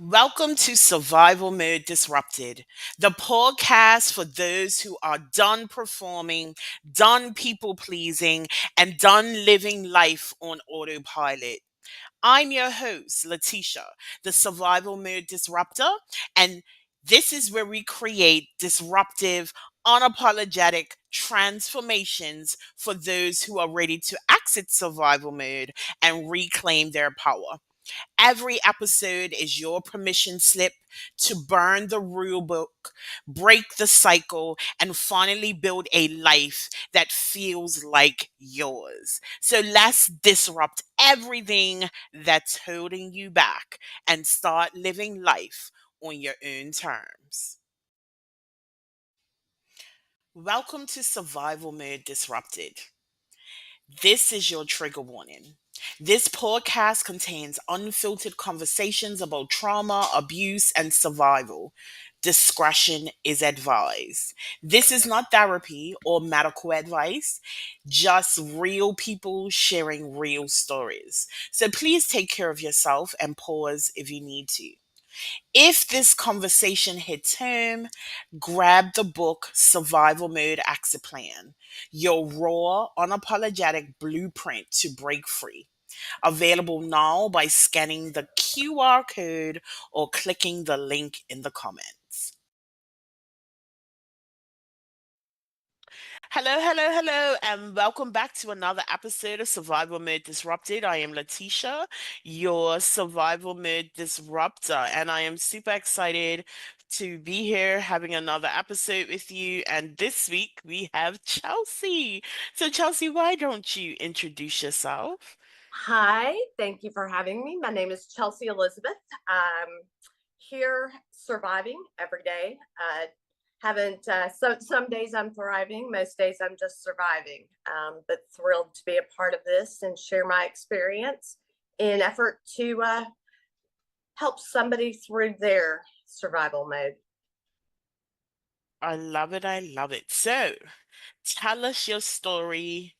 Welcome to Survival Mode Disrupted, the podcast for those who are done performing, done people pleasing, and done living life on autopilot. I'm your host, Letitia, the Survival Mode Disruptor, and this is where we create disruptive, unapologetic transformations for those who are ready to exit survival mode and reclaim their power. Every episode is your permission slip to burn the rule book, break the cycle, and finally build a life that feels like yours. So let's disrupt everything that's holding you back and start living life on your own terms. Welcome to Survival Mode Disrupted. This is your trigger warning. This podcast contains unfiltered conversations about trauma, abuse, and survival. Discretion is advised. This is not therapy or medical advice, just real people sharing real stories. So please take care of yourself and pause if you need to. If this conversation hits home, grab the book Survival Mode Exit Plan, your raw, unapologetic blueprint to break free. Available now by scanning the QR code or clicking the link in the comments. Hello, hello, hello, and welcome back to another episode of Survival Mode Disrupted. I am Letitia, your Survival Mode Disruptor, and I am super excited to be here having another episode with you. And this week we have Chelsea. So, Chelsea, why don't you introduce yourself? Hi, thank you for having me. My name is Chelsea Elizabeth. I'm here surviving every day. Haven't some days I'm thriving, most days I'm just surviving. But thrilled to be a part of this and share my experience in effort to help somebody through their survival mode. I love it. I love it. So, tell us your story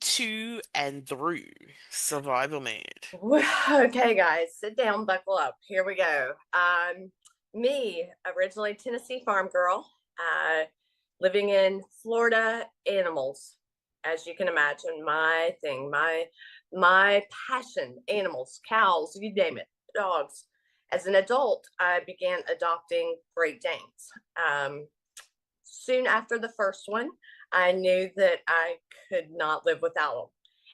to and through survival mode. Okay, guys, sit down, buckle up. Here we go. Me, originally Tennessee farm girl, living in Florida. Animals, as you can imagine, my thing, my passion. Animals, cows, you name it, dogs. As an adult, I began adopting Great Danes. Soon after the first one, I knew that I could not live without them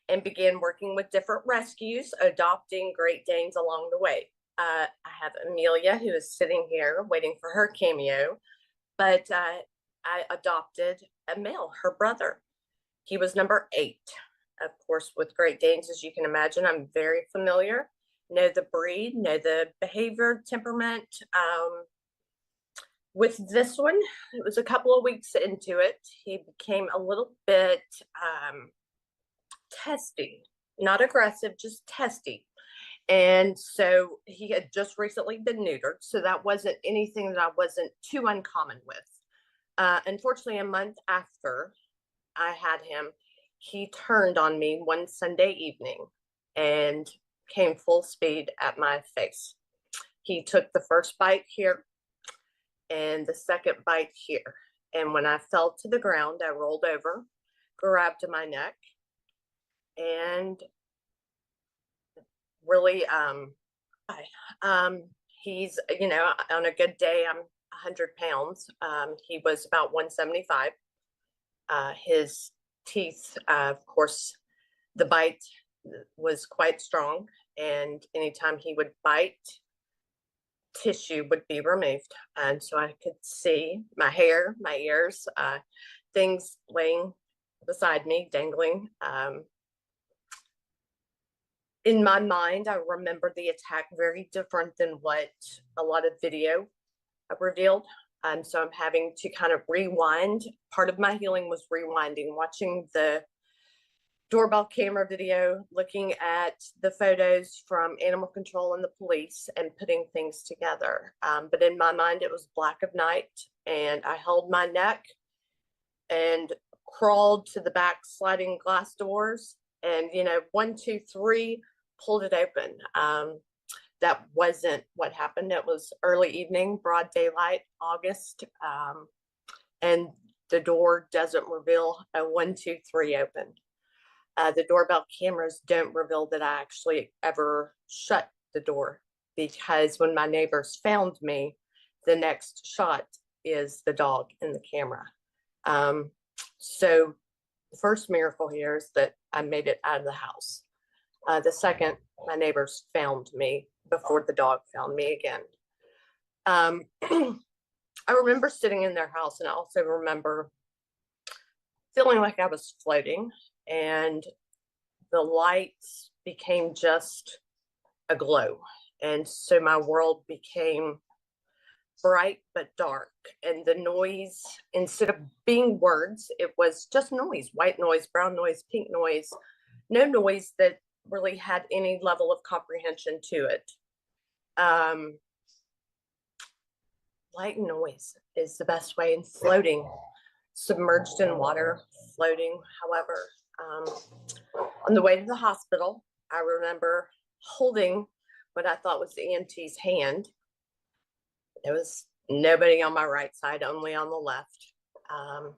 and began working with different rescues, adopting Great Danes along the way. I have Amelia, who is sitting here waiting for her cameo, but I adopted a male, her brother. He was number 8. Of course, with Great Danes, as you can imagine, I'm very familiar, know the breed, know the behavior, temperament. With this one, it was a couple of weeks into it. He became a little bit testy, not aggressive, just testy. And so he had just recently been neutered. So that wasn't anything that I wasn't too uncommon with. Unfortunately, a month after I had him, he turned on me one Sunday evening and came full speed at my face. He took the first bite here and the second bite here. And when I fell to the ground, I rolled over, grabbed my neck, and really I, he's, on a good day I'm 100 pounds. He was about 175. His teeth, of course, the bite was quite strong, and anytime he would bite, tissue would be removed, and so I could see my hair, my ears, things laying beside me, dangling. In my mind, I remember the attack very different than what a lot of video revealed. So I'm having to kind of rewind. Part of my healing was rewinding, watching the doorbell camera video, looking at the photos from animal control and the police, and putting things together. But in my mind, it was black of night, and I held my neck and crawled to the back sliding glass doors, and 1, 2, 3, pulled it open. that wasn't what happened. It was early evening, broad daylight, August, and the door doesn't reveal a 1, 2, 3 open. The doorbell cameras don't reveal that I actually ever shut the door, because when my neighbors found me, the next shot is the dog in the camera. So the first miracle here is that I made it out of the house. The second, my neighbors found me before the dog found me again. I remember sitting in their house, and I also remember feeling like I was floating, and the lights became just a glow. And so my world became bright but dark. And the noise, instead of being words, it was just noise: white noise, brown noise, pink noise, no noise that really had any level of comprehension to it. Light noise is the best way, in floating, submerged in water, floating. However, on the way to the hospital, I remember holding what I thought was the EMT's hand. There was nobody on my right side, only on the left. I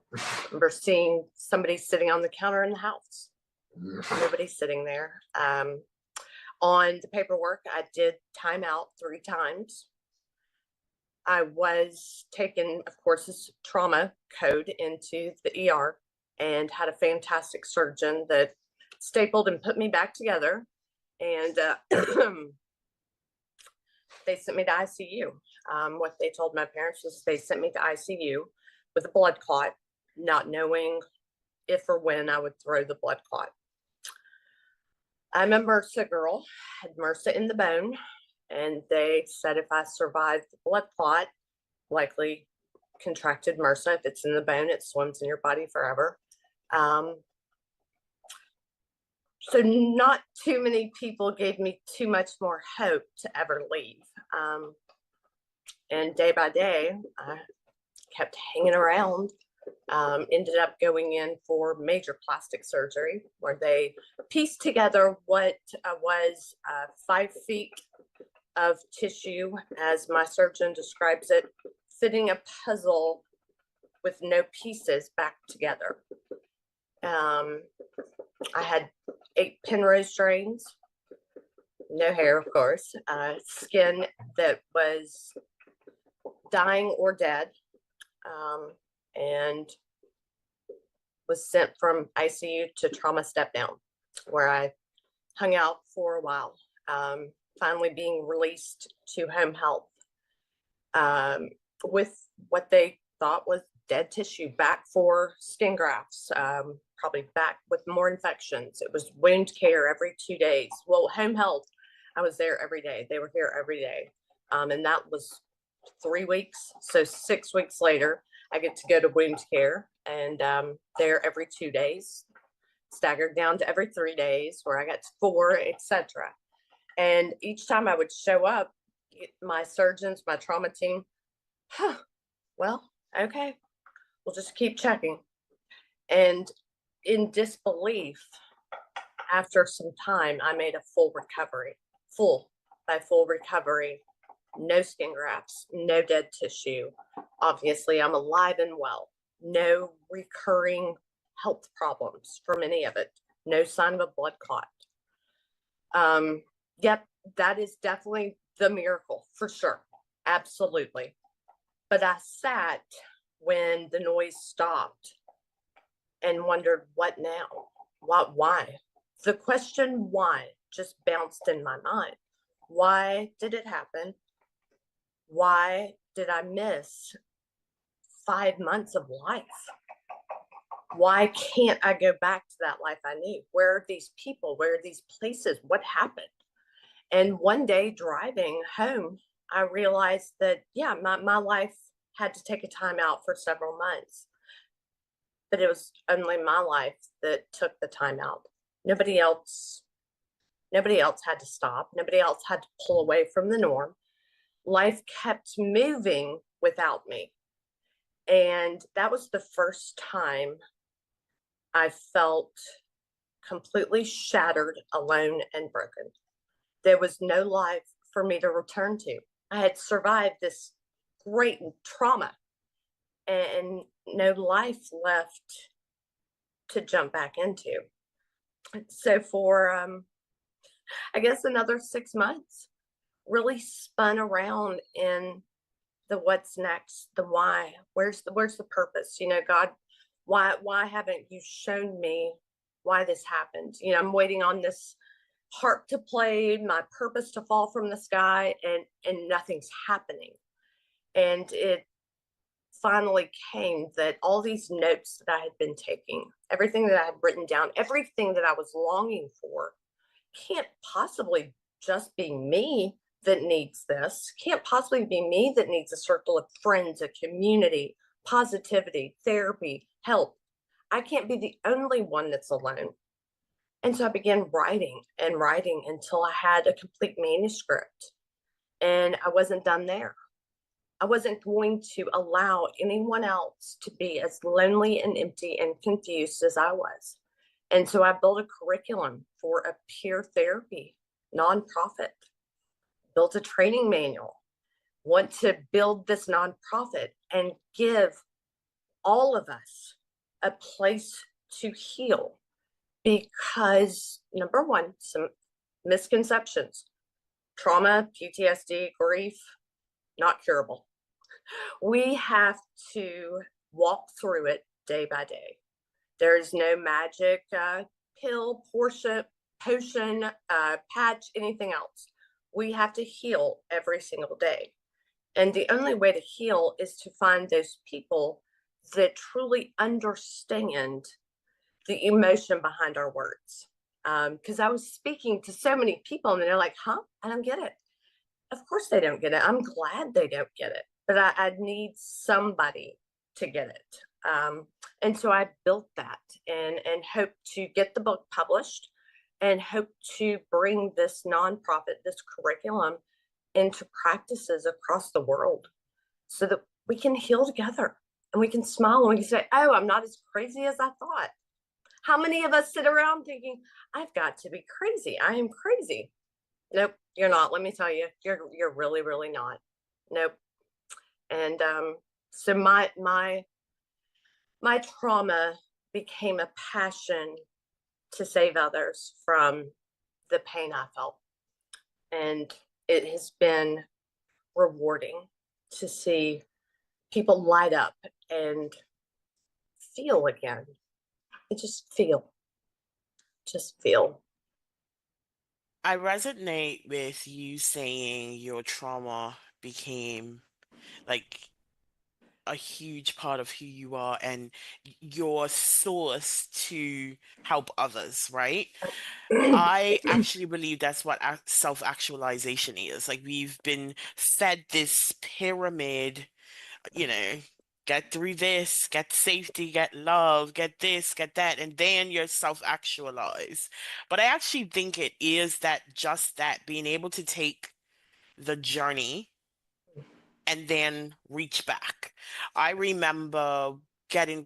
remember seeing somebody sitting on the counter in the house. Nobody sitting there. On the paperwork, I did time out 3 times. I was taken, of course, this trauma code into the ER, and had a fantastic surgeon that stapled and put me back together. And they sent me to ICU. What they told my parents was they sent me to ICU with a blood clot, not knowing if or when I would throw the blood clot. I'm a MRSA girl, had MRSA in the bone, and they said if I survived the blood clot, likely contracted MRSA. If it's in the bone, it swims in your body forever. So not too many people gave me too much more hope to ever leave. And day by day, I kept hanging around. Ended up going in for major plastic surgery, where they pieced together what was 5 feet of tissue, as my surgeon describes it, fitting a puzzle with no pieces back together. I had 8 Penrose drains, no hair, of course, skin that was dying or dead, and was sent from ICU to trauma step down, where I hung out for a while, finally being released to home health, with what they thought was dead tissue, back for skin grafts, probably back with more infections. It was wound care every 2 days. Well, home health, I was there every day. They were here every day. And that was 3 weeks. So 6 weeks later, I get to go to wound care, and there every 2 days, staggered down to every 3 days, where I got to 4, etc. And each time I would show up, my surgeons, my trauma team, well, okay, we'll just keep checking. And in disbelief, after some time, I made a full recovery, full recovery, no skin grafts, no dead tissue. Obviously, I'm alive and well, no recurring health problems from any of it, no sign of a blood clot. Yep, that is definitely the miracle, for sure, absolutely. But I sat when the noise stopped and wondered, what now? What, why? The question why just bounced in my mind. Why did it happen? Why did I miss 5 months of life? Why can't I go back to that life I knew? Where are these people? Where are these places? What happened? And one day driving home, I realized that, yeah, my life had to take a time out for several months. But it was only my life that took the time out. Nobody else had to stop. Nobody else had to pull away from the norm. Life kept moving without me. And that was the first time I felt completely shattered, alone, and broken. There was no life for me to return to. I had survived this great trauma and no life left to jump back into. So for I guess another 6 months, really spun around in the what's next, the why. Where's the purpose? God, why haven't you shown me why this happened? I'm waiting on this harp to play, my purpose to fall from the sky, and nothing's happening. And it finally came that all these notes that I had been taking, everything that I had written down, everything that I was longing for, can't possibly just be me that needs this. Can't possibly be me that needs a circle of friends, a community, positivity, therapy, help. I can't be the only one that's alone. And so I began writing and writing until I had a complete manuscript. And I wasn't done there. I wasn't going to allow anyone else to be as lonely and empty and confused as I was. And so I built a curriculum for a peer therapy nonprofit, built a training manual, want to build this nonprofit and give all of us a place to heal. Because number one, some misconceptions, trauma, PTSD, grief, not curable. We have to walk through it day by day. There is no magic pill, potion, patch, anything else. We have to heal every single day. And the only way to heal is to find those people that truly understand the emotion behind our words. Because I was speaking to so many people and they're like, huh? I don't get it. Of course they don't get it. I'm glad they don't get it, but I need somebody to get it. And so I built that and hope to get the book published and hope to bring this nonprofit, this curriculum into practices across the world so that we can heal together and we can smile and we can say, oh, I'm not as crazy as I thought. How many of us sit around thinking, I've got to be crazy. I am crazy. Nope, you're not. Let me tell you, you're really, really not. Nope. And so my trauma became a passion to save others from the pain I felt. And it has been rewarding to see people light up and feel again. Just feel. Just feel. I resonate with you saying your trauma became like a huge part of who you are and your source to help others, right? I actually believe that's what self-actualization is. Like we've been fed this pyramid, you know, get through this, get safety, get love, get this, get that, and then you're self-actualized. But I actually think it is that just that being able to take the journey and then reach back. I remember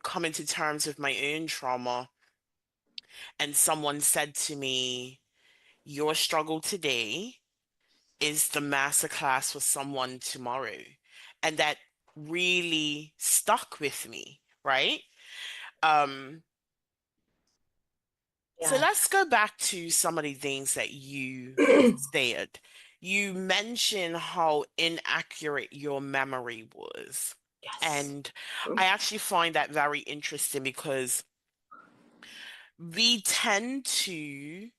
coming to terms with my own trauma, and someone said to me, your struggle today is the masterclass for someone tomorrow. And that really stuck with me, right? Um, so Yeah. let's go back to some of the things that you said. You mentioned how inaccurate your memory was. Yes. And I actually find that very interesting because we tend to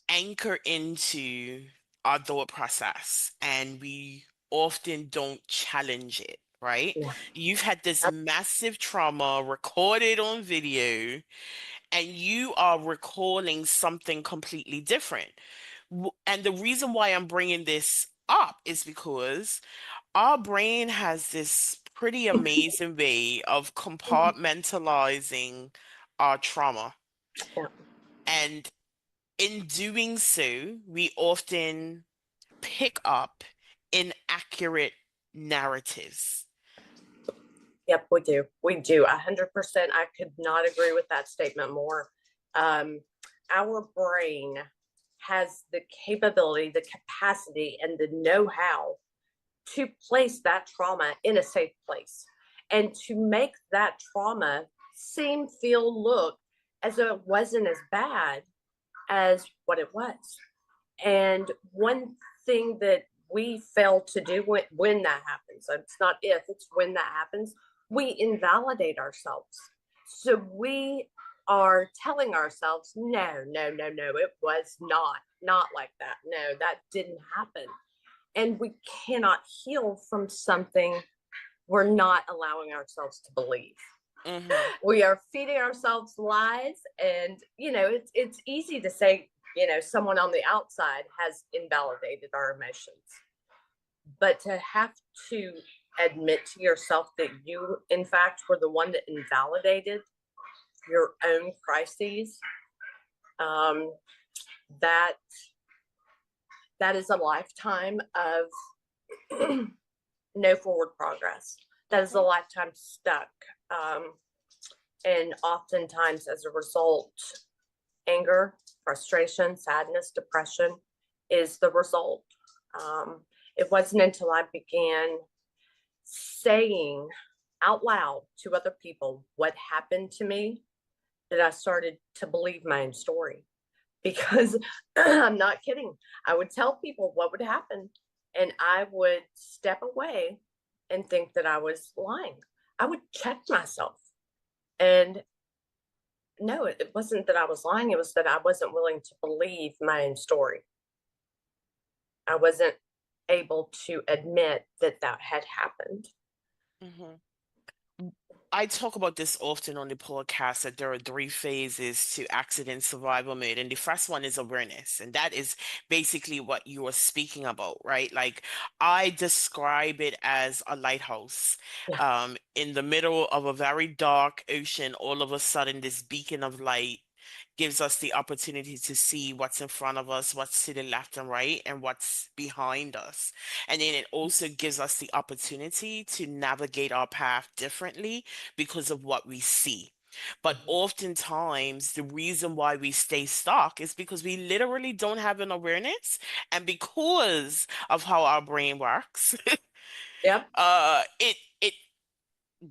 anchor into our thought process and we often don't challenge it, right? Yeah. You've had this massive trauma recorded on video and you are recalling something completely different. And the reason why I'm bringing this up is because our brain has this pretty amazing way of compartmentalizing our trauma. Yeah. And in doing so, we often pick up inaccurate narratives. Yep, we do. We do. 100%. I could not agree with that statement more. Um, our brain has the capability, the capacity, and the know-how to place that trauma in a safe place and to make that trauma seem, feel, look as though it wasn't as bad as what it was. And one thing that we fail to do when that happens, it's not if, it's when that happens, we invalidate ourselves. So we are telling ourselves, no, no, no, no, it was not like that. No, that didn't happen. And we cannot heal from something we're not allowing ourselves to believe. Mm-hmm. We are feeding ourselves lies, and it's easy to say, someone on the outside has invalidated our emotions, but to have to admit to yourself that you in fact were the one that invalidated your own crises, that is a lifetime of no forward progress. That is a lifetime stuck. And oftentimes, as a result, anger, frustration, sadness, depression is the result. It wasn't until I began saying out loud to other people what happened to me that I started to believe my own story. Because I'm not kidding. I would tell people what would happen, and I would step away and think that I was lying. I would check myself. And no, it wasn't that I was lying. It was that I wasn't willing to believe my own story. I wasn't able to admit that that had happened. Mm-hmm. I talk about this often on the podcast that there are three phases to accident survival mode. And the first one is awareness. And that is basically what you were speaking about, right? Like I describe it as a lighthouse. Yeah. In the middle of a very dark ocean, all of a sudden this beacon of light gives us the opportunity to see what's in front of us, what's to the left and right, and what's behind us. And then it also gives us the opportunity to navigate our path differently because of what we see. But oftentimes, the reason why we stay stuck is because we literally don't have an awareness. And because of how our brain works, Yep. it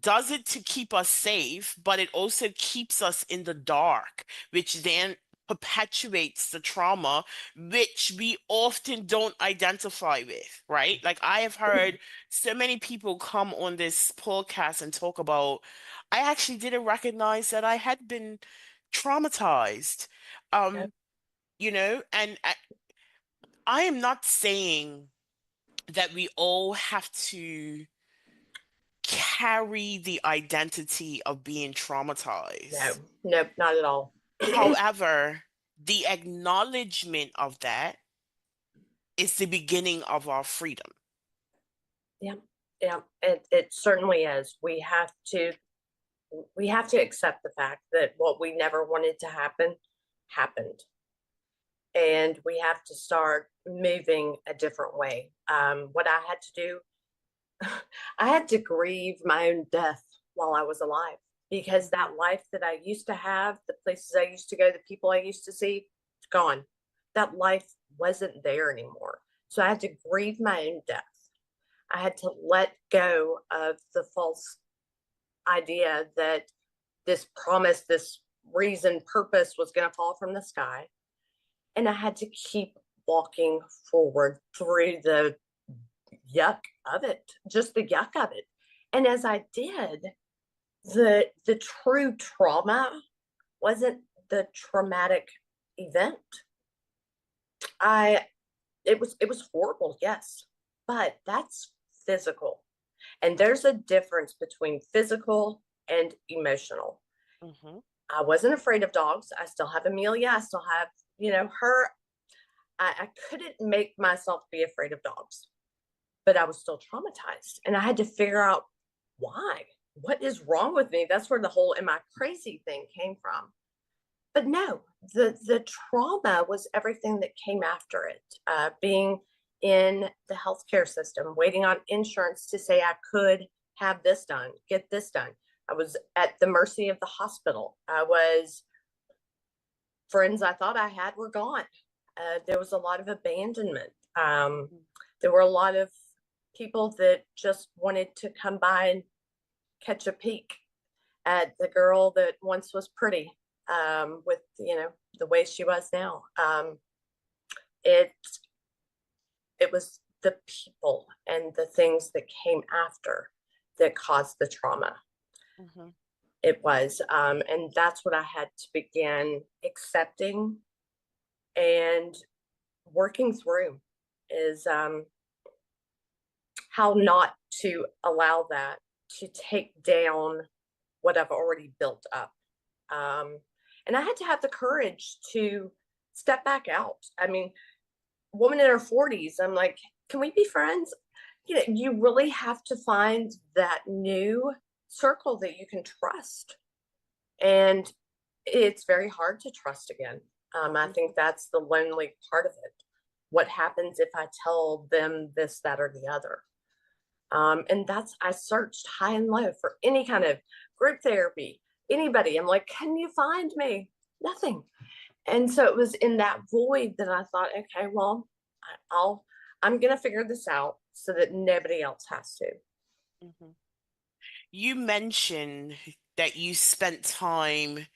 does it to keep us safe, but it also keeps us in the dark, which then perpetuates the trauma, which we often don't identify with, right? Like I have heard so many people come on this podcast and talk about, I actually didn't recognize that I had been traumatized. Yep. Um, and I am not saying that we all have to carry the identity of being No, traumatized. nope, not at all. However, the acknowledgement of that is the beginning of our freedom. Yeah, yeah, it certainly is. We have to accept the fact that what we never wanted to happen happened, and we have to start moving a different way. What I had to do, I had to grieve my own death while I was alive, because Mhm. that life that I used to have, the places I used to go, the people I used to see, it's gone. That life wasn't there anymore. So I had to grieve my own death. I had to let go of the false idea that this promise, this reason, purpose was going to fall from the sky. And I had to keep walking forward through the yuck of it, just the yuck of it. And as I did, the true trauma wasn't the traumatic event. I it was horrible, yes, but that's physical. And there's a difference between physical and emotional. Mhm. I wasn't afraid of dogs. I still have Amelia. I still have, her. I couldn't make myself be afraid of dogs, but I was still traumatized. And I had to figure out why. What is wrong with me? That's where the whole am I crazy thing came from. But no, the trauma was everything that came after it. Being in the healthcare system, waiting on insurance to say I could have this done, get this done. I was at the mercy of the hospital. I was Friends I thought I had were gone. There was a lot of abandonment. Mhm. There were a lot of people that just wanted to come by and catch a peek at the girl that once was pretty, with the way she was now. It it was the people and the things that came after that caused the trauma. Mhm. It was, and that's what I had to begin accepting and working through is how not to allow that to take down what I've already built up. Um, and I had to have the courage to step back out. I mean, woman in her 40s, I'm like, can we be friends? You really have to find that new circle that you can trust. And it's very hard to trust again. I think Mhm. that's the lonely part of it. What happens if I tell them this, that, or the other? And I searched high and low for any kind of group therapy, anybody. I'm like, can you find me? Nothing. And so it was in that void that I thought, okay, well, I'm going to figure this out so that nobody else has to. Mhm. You mentioned that you spent time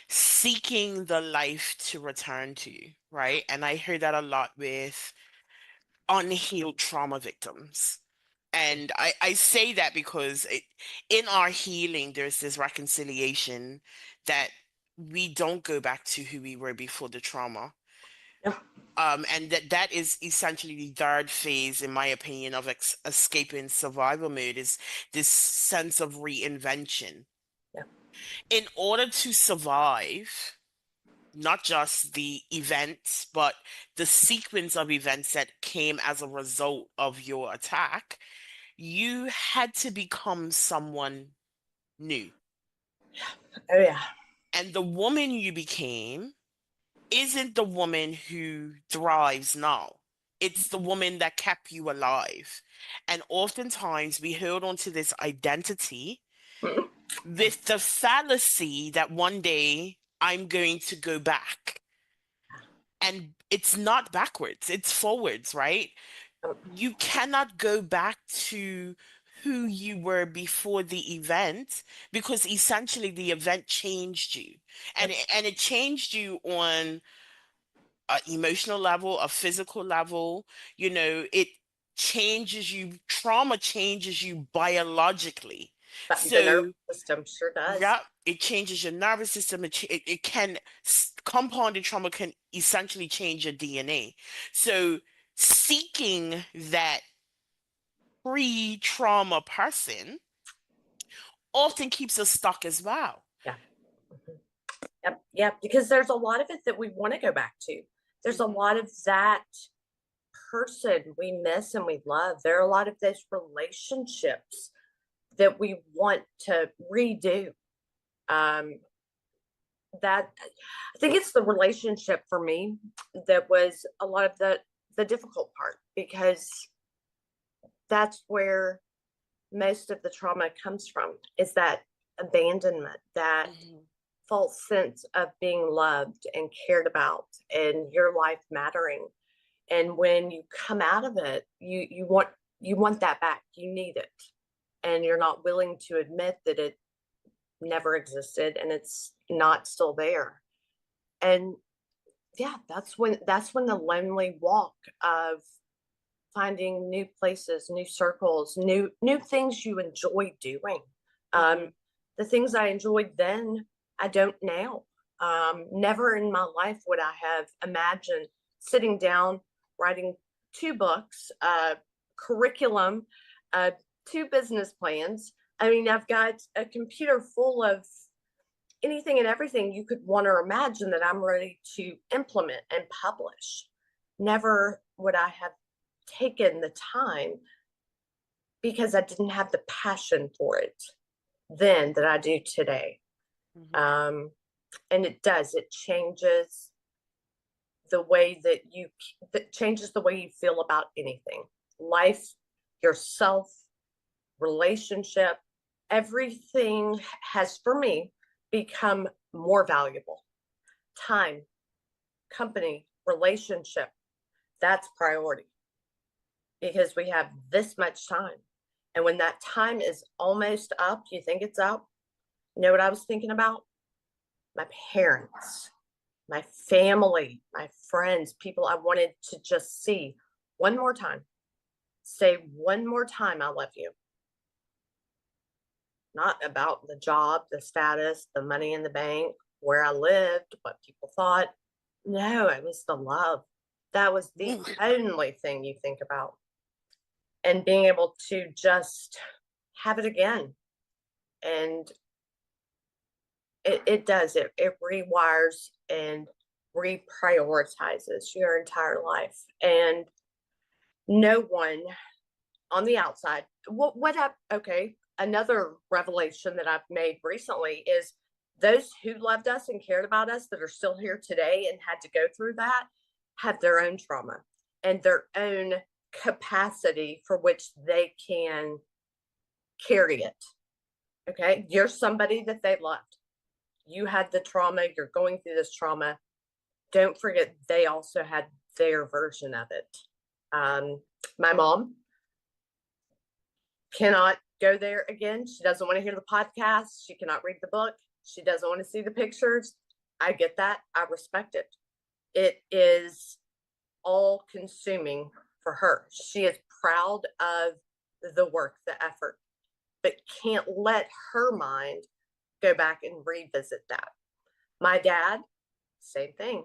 seeking the life to return to, right? And I hear that a lot with unhealed trauma victims. And I say that because in our healing, there's this reconciliation that we don't go back to who we were before the trauma. Yeah, And that is essentially the third phase, in my opinion, of escaping survival mode is this sense of reinvention. yeah, In order to survive, not just the events, but the sequence of events that came as a result of your attack, you had to become someone new. oh yeah, And the woman you became isn't the woman who thrives now. It's the woman that kept you alive. And oftentimes we hold on to this identity mm, with the fallacy that one day I'm going to go back. And it's not backwards, it's forwards, right? mm, You cannot go back to who you were before the event because essentially the event changed you. yeah, And it changed you on a emotional level, a physical level. It changes you, trauma changes you biologically. but the nervous So system sure does. yeah, it changes your nervous system. It can, compounded trauma can essentially change your DNA. So seeking that pre-trauma person often keeps us stuck as well. Yeah. Mhm. Yep, yep, because there's a lot of it that we want to go back to. There's a Mhm. lot of that person we miss and we love. There are a lot of those relationships that we want to redo. Um, that I think it's the relationship for me that was a lot of the difficult part because that's where most of the trauma comes from is that abandonment, that Mhm. false sense of being loved and cared about and your life mattering. And when you come out of it, you want that back. You need it. And you're not willing to admit that it never existed and it's not still there. And yeah, that's when the lonely walk of finding new places, new circles, new things you enjoy doing. Um, Mhm. the things I enjoyed then, I don't now. Never in my life would I have imagined sitting down, writing 2 books, curriculum, uh, 2 business plans. I mean, I've got a computer full of anything and everything you could want to imagine that I'm ready to implement and publish. Never would I have taken the time because I didn't have the passion for it then that I do today. Mhm. Um, and it changes the way that changes the way you feel about anything, life, yourself, relationship, everything has for me become more valuable. Time, company, relationship, that's priority because we have this much time. And when that time is almost up, you think it's up. You know what I was thinking about? My parents, my family, my friends, people I wanted to just see one more time. Say one more time, I love you. Not about the job, the status, the money in the bank, where I lived, what people thought. No, it was the love. That was the only thing you think about. And being able to just have it again. And it does, it rewires and reprioritizes your entire life. And no one on the outside, okay, another revelation that I've made recently is those who loved us and cared about us that are still here today and had to go through that have their own trauma and their own capacity for which they can carry it. Okay, you're somebody that they loved. You had the trauma, you're going through this trauma. Don't forget, they also had their version of it. My mom cannot go there again. She doesn't want to hear the podcast. She cannot read the book. She doesn't want to see the pictures. I get that. I respect it. It is all consuming for her. She is proud of the work, the effort, but can't let her mind go back and revisit that. My dad, same thing.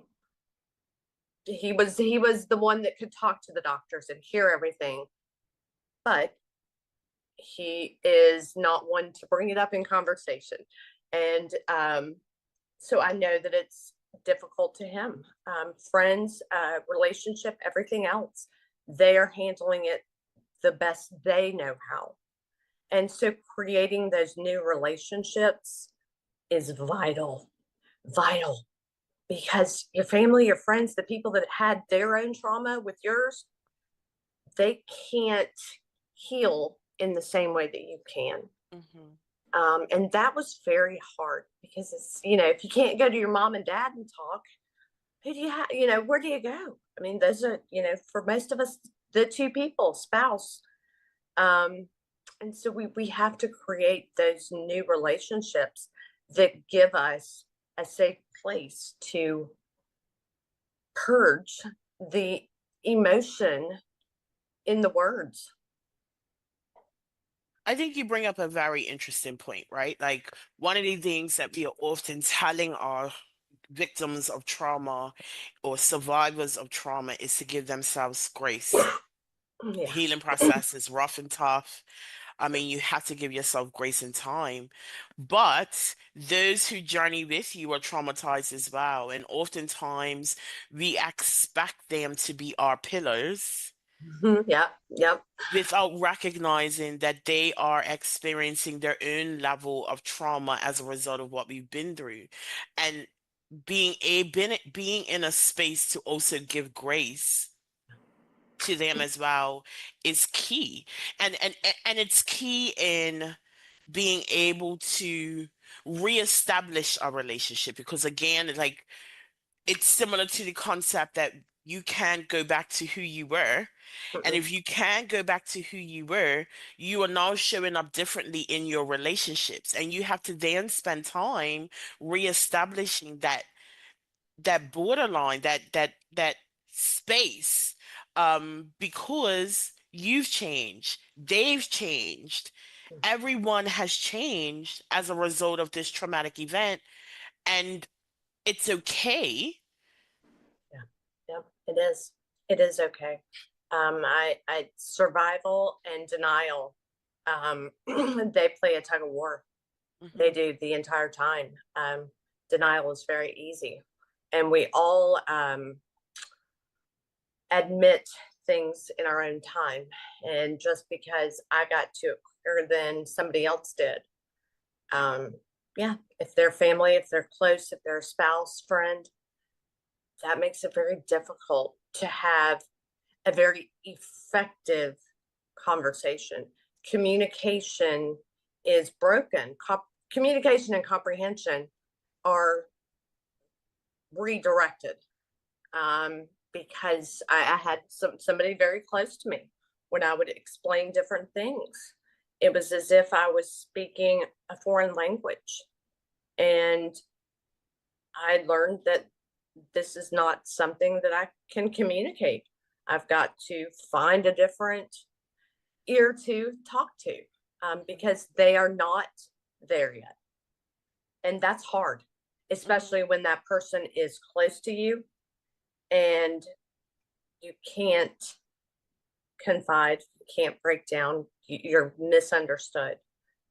He was the one that could talk to the doctors and hear everything, but he is not one to bring it up in conversation. And so I know that it's difficult to him. Friends, relationship, everything else, they are handling it the best they know how. And so creating those new relationships is vital, vital, because your family, your friends, the people that had their own trauma with yours, they can't heal in the same way that you can. And that was very hard because it's, if you can't go to your mom and dad and talk, who do you have, where do you go? I mean, those are, for most of us, the two people, spouse. And so we have to create those new relationships that give us a safe place to purge the emotion in the words. I think you bring up a very interesting point, right? Like one of the things that we are often telling our victims of trauma or survivors of trauma is to give themselves grace. The Yeah. healing process is rough and tough. I mean, you have to give yourself grace and time. But those who journey with you are traumatized as well. And oftentimes we expect them to be our pillars Yep. Yep. without recognizing that they are experiencing their own level of trauma as a result of what we've been through. And being in a space to also give grace to them as well is key. And it's key in being able to reestablish a relationship because again, like it's similar to the concept that you can't go back to who you were. And Mm-mm. if you can't go back to who you were, you are now showing up differently in your relationships. And you have to then spend time reestablishing that borderline, that space, because you've changed, they've changed, everyone has changed as a result of this traumatic event, and it's okay. Yeah. Yep. It is. It is okay. I survival and denial. They play a tug of war. They Mhm. do the entire time. Denial is very easy, and we all admit things in our own time. And just because I got to it quicker than somebody else did, um, yeah, if they're family, if they're close, if they're a spouse, friend, that makes it very difficult to have a very effective conversation. Communication is broken. Communication and comprehension are redirected. because I had somebody very close to me when I would explain different things. It was as if I was speaking a foreign language. And I learned that this is not something that I can communicate. I've got to find a different ear to talk to, because they are not there yet. And that's hard, Mhm. especially when that person is close to you and you can't confide, you can't break down, you're misunderstood.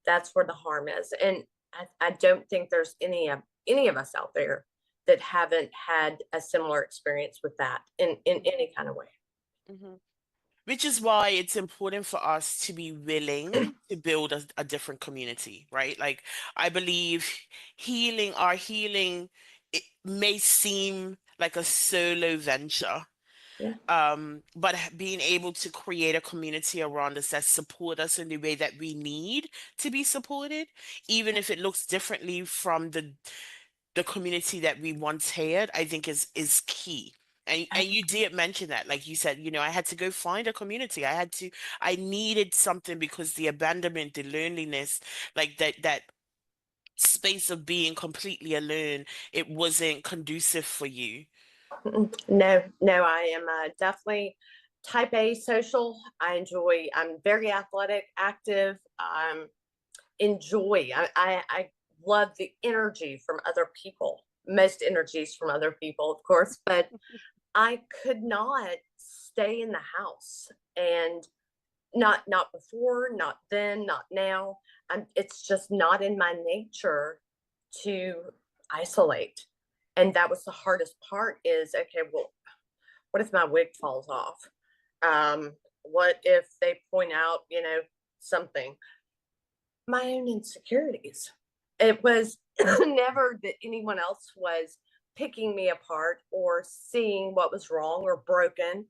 That's where the harm is. And I don't think there's any of us out there that haven't had a similar experience with that in any kind of way. Mhm. Which is why it's important for us to be willing to build a different community, right? Like, I believe our healing, it may seem like a solo venture, Yeah. but being able to create a community around us that support us in the way that we need to be supported, even if it looks differently from the community that we once had, I think is key. And you did mention that, like you said, I had to go find a community. I needed something because the abandonment, the loneliness, like that space of being completely alone, it wasn't conducive for you. No, no, I am definitely type A social. I'm very athletic, active. Enjoy. I love the energy from other people. Most energies from other people, of course, but I could not stay in the house, and not before, not then, not now. It's just not in my nature to isolate. And that was the hardest part is, okay, well, what if my wig falls off? What if they point out, something? My own insecurities. It was never that anyone else was picking me apart or seeing what was wrong or broken.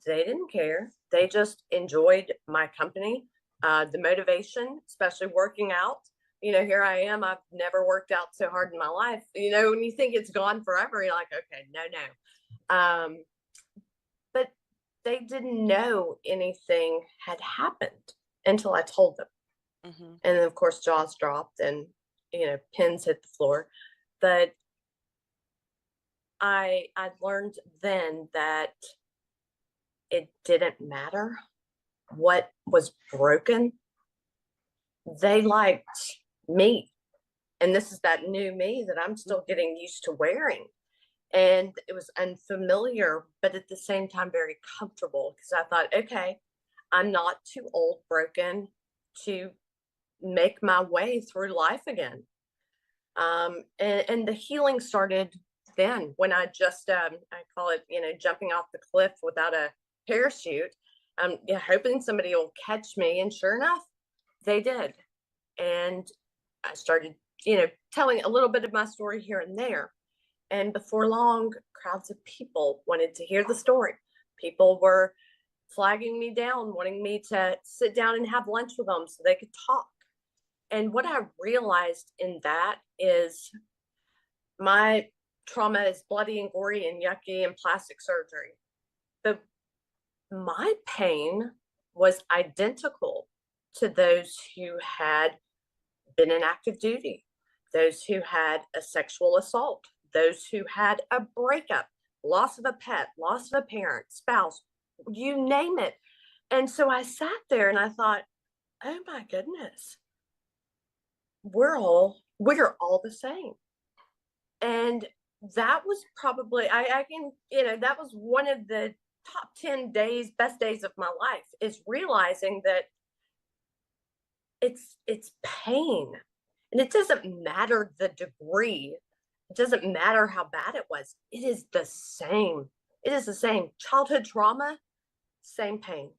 They didn't care. They just enjoyed my company, the motivation, especially working out. Here I am. I've never worked out so hard in my life. When you think it's gone forever, you're like, okay, no, no. But they didn't know anything had happened until I told them. Hmm. And then, of course, jaws dropped and, pins hit the floor. But I learned then that it didn't matter what was broken. They liked me. And this is that new me that I'm still Hmm. getting used to wearing. And it was unfamiliar, but at the same time, very comfortable because I thought, okay, I'm not too old, broken to make my way through life again. And the healing started then when I just, I call it, jumping off the cliff without a parachute. Yeah, hoping somebody will catch me. And sure enough, they did. And I started, telling a little bit of my story here and there. And before long, crowds of people wanted to hear the story. People were flagging me down, wanting me to sit down and have lunch with them so they could talk. And what I realized in that is my trauma is bloody and gory and yucky and plastic surgery. But my pain was identical to those who had been in active duty, those who had a sexual assault, those who had a breakup, loss of a pet, loss of a parent, spouse, you name it. And so I sat there and I thought, oh my goodness, we're all the same. And that was probably I can, that was one of the top 10 days, best days of my life, is realizing that it's pain. And it doesn't matter the degree. It doesn't matter how bad it was. It is the same. It is the same. Childhood trauma, same pain.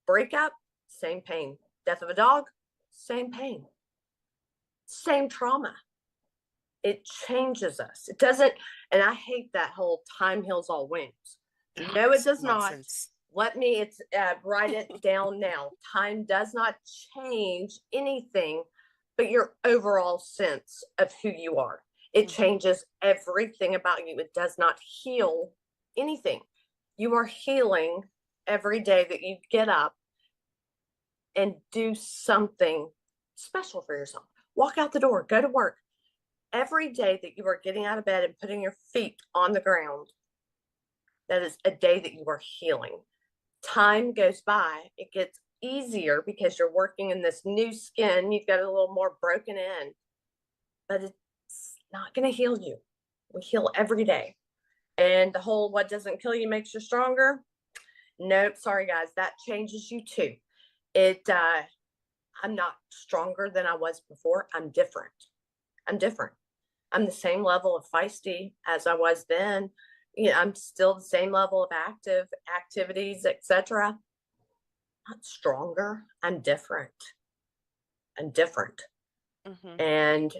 Breakup, same pain. Death of a dog, same pain. Same trauma. It changes us. It doesn't, and I hate that whole time heals all wounds. No, it does not. Nonsense. Let me it's write it down now. Time does not change anything but your overall sense of who you are. It Hmm. changes everything about you. It does not heal anything. You are healing every day that you get up and do something special for yourself. Walk out the door, go to work. Every day that you are getting out of bed and putting your feet on the ground, that is a day that you are healing. Time goes by, it gets easier because you're working in this new skin. You've got a little more broken in, but it's not going to heal you. We heal every day. And the whole what doesn't kill you makes you stronger. Nope, sorry guys, that changes you too. I'm not stronger than I was before. I'm different. I'm different. I'm the same level of feisty as I was then. I'm still the same level of active activities, etc. Not stronger. I'm different. I'm different. Mm-hmm. And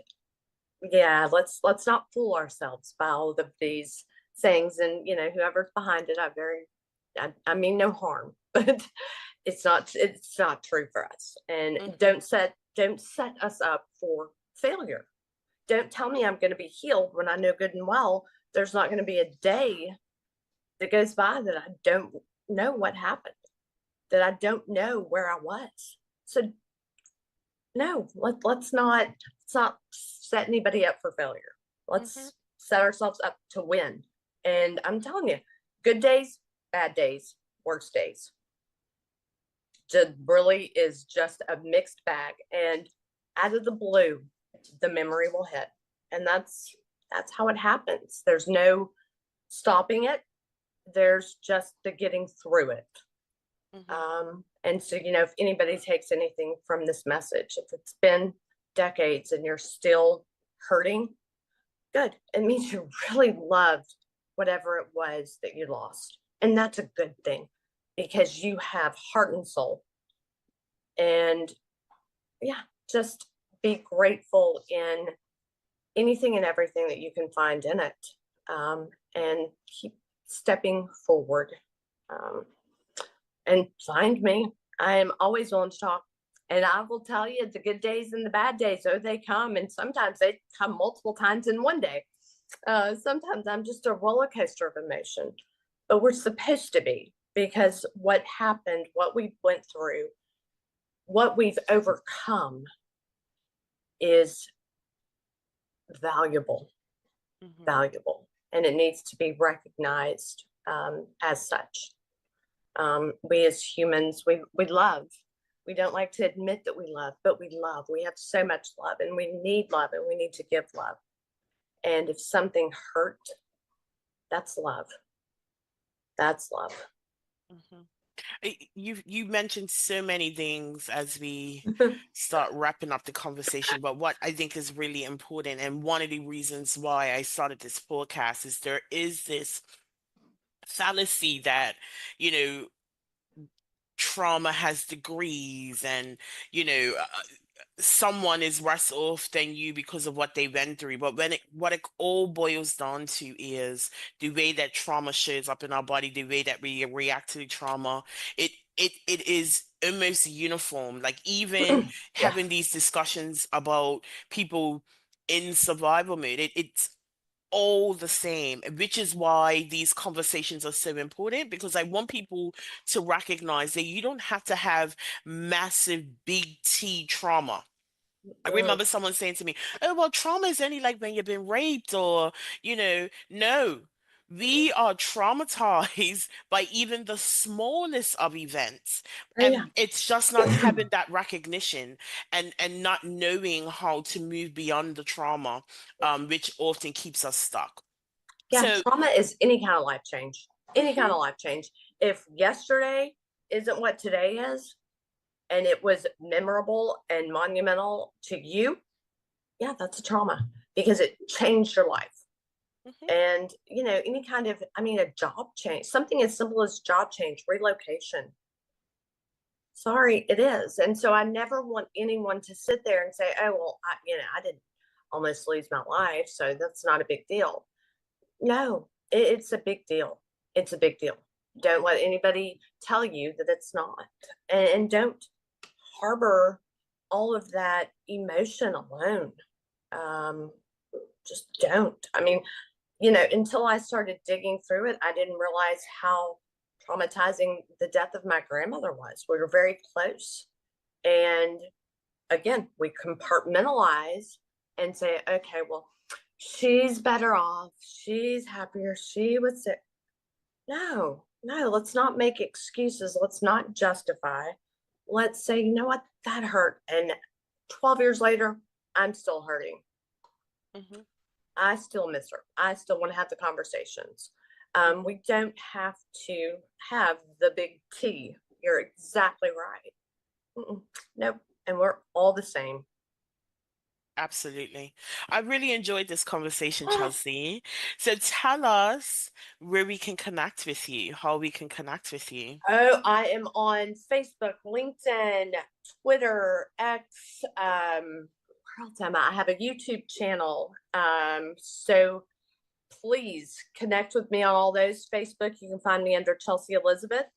yeah, let's not fool ourselves by all of these sayings. And whoever's behind it, I mean no harm, but it's not true for us. And Mm-hmm. don't set us up for failure. Don't tell me I'm going to be healed when I know good and well there's not going to be a day that goes by that I don't know what happened, that I don't know where I was. So no, let's not set anybody up for failure. Mm-hmm. Let's set ourselves up to win. And I'm telling you, good days, bad days, worst days. Just really is just a mixed bag. And out of the blue, the memory will hit. And that's how it happens. There's no stopping it. There's just the getting through it. Mm-hmm. And so, if anybody takes anything from this message, if it's been decades and you're still hurting, good. It means you really loved whatever it was that you lost. And that's a good thing because you have heart and soul. And yeah, just be grateful in anything and everything that you can find in it, and keep stepping forward. Um, and find me. I am always willing to talk. And I will tell you the good days and the bad days, oh, they come. And sometimes they come multiple times in one day. Sometimes I'm just a roller coaster of emotion, but we're supposed to be, because what happened, what we went through, what we've overcome is valuable, Mm-hmm. valuable, and it needs to be recognized as such. We as humans, we love. We don't like to admit that we love, but we love. We have so much love, and we need love, and we need to give love. And if something hurt, that's love. That's love. Mm-hmm. You mentioned so many things as we start wrapping up the conversation, but what I think is really important, and one of the reasons why I started this podcast, is there is this fallacy that, you know, trauma has degrees, and you know someone is worse off than you because of what they went through. But what it all boils down to is the way that trauma shows up in our body, the way that we react to the trauma. It is almost uniform. Like, even Yeah. having these discussions about people in survival mode, it's all the same, which is why these conversations are so important, because I want people to recognize that you don't have to have massive big T trauma. I Mm, remember someone saying to me, "Oh, well, trauma is only like when you've been raped, or, no, we are traumatized by even the smallest of events. oh yeah. And it's just not having that recognition, and not knowing how to move beyond the trauma, which often keeps us stuck. Yeah, So, trauma is any kind of life change. Any kind mhm, of life change. If yesterday isn't what today is, and it was memorable and monumental to you, yeah, that's a trauma because it changed your life. mhm, And any kind of, I mean, a job change, something as simple as job change, relocation. Sorry, it is. And so I never want anyone to sit there and say, oh, well, I didn't almost lose my life, so that's not a big deal. No, it's a big deal. It's a big deal. Don't let anybody tell you that it's not. And don't harbor all of that emotion alone. Um, just don't. I mean, until I started digging through it, I didn't realize how traumatizing the death of my grandmother was. We were very close. And again, we compartmentalize and say, okay, well, she's better off. She's happier. She was sick. No, no, let's not make excuses. Let's not justify. Let's say, you know what, that hurt. And 12 years later, I'm still hurting. Hmm. I still miss her. I still want to have the conversations. We don't have to have the big T. You're exactly right. Mm-mm. Nope. And we're all the same. Absolutely. I really enjoyed this conversation, Chelsea. So tell us where we can connect with you, how we can connect with you. Oh, I am on Facebook, LinkedIn, Twitter, X. Where else am I? I have a YouTube channel. So please connect with me on all those. Facebook, you can find me under Chelsea Elizabeth.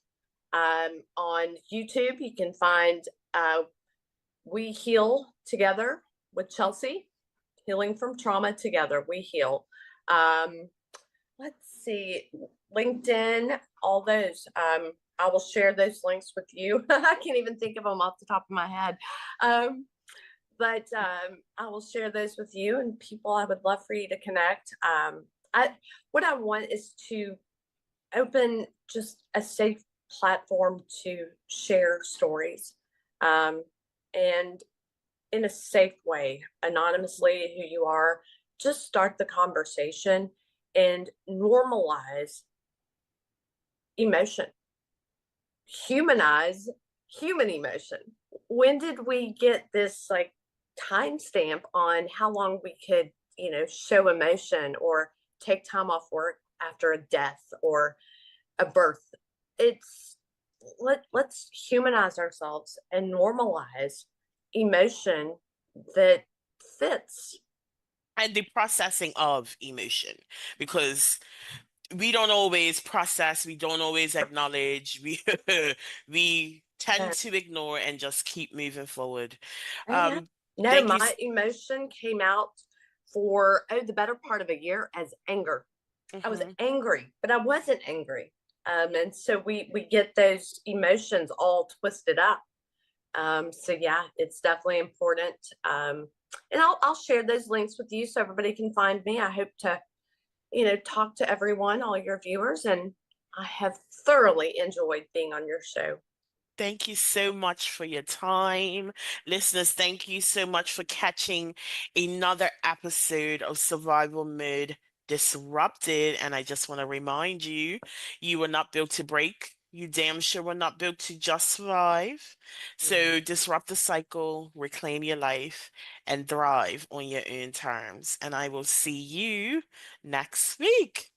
On YouTube, you can find We Heal Together with Chelsea, Healing from Trauma Together. We Heal. Um, let's see, LinkedIn, all those. I will share those links with you. I can't even think of them off the top of my head. But I will share those with you and people. I would love for you to connect. What I want is to open just a safe platform to share stories, and in a safe way, anonymously, who you are. Just start the conversation and normalize emotion, humanize human emotion. When did we get this like timestamp on how long we could, show emotion or take time off work after a death or a birth? It's let's humanize ourselves and normalize emotion that fits. And the processing of emotion, because we don't always process, we don't always acknowledge, we tend Uh, to ignore and just keep moving forward. oh yeah. Um, No, thank you. my emotion came out for the better part of a year as anger. I was Mhm. angry, but I wasn't angry. And so we get those emotions all twisted up. So yeah, it's definitely important. And I'll share those links with you so everybody can find me. I hope to, talk to everyone, all your viewers, and I have thoroughly enjoyed being on your show. Thank you so much for your time. Listeners, thank you so much for catching another episode of Survival Mode Disrupted. And I just want to remind you, you were not built to break. You damn sure were not built to just survive. Mhm. So disrupt the cycle, reclaim your life, and thrive on your own terms. And I will see you next week.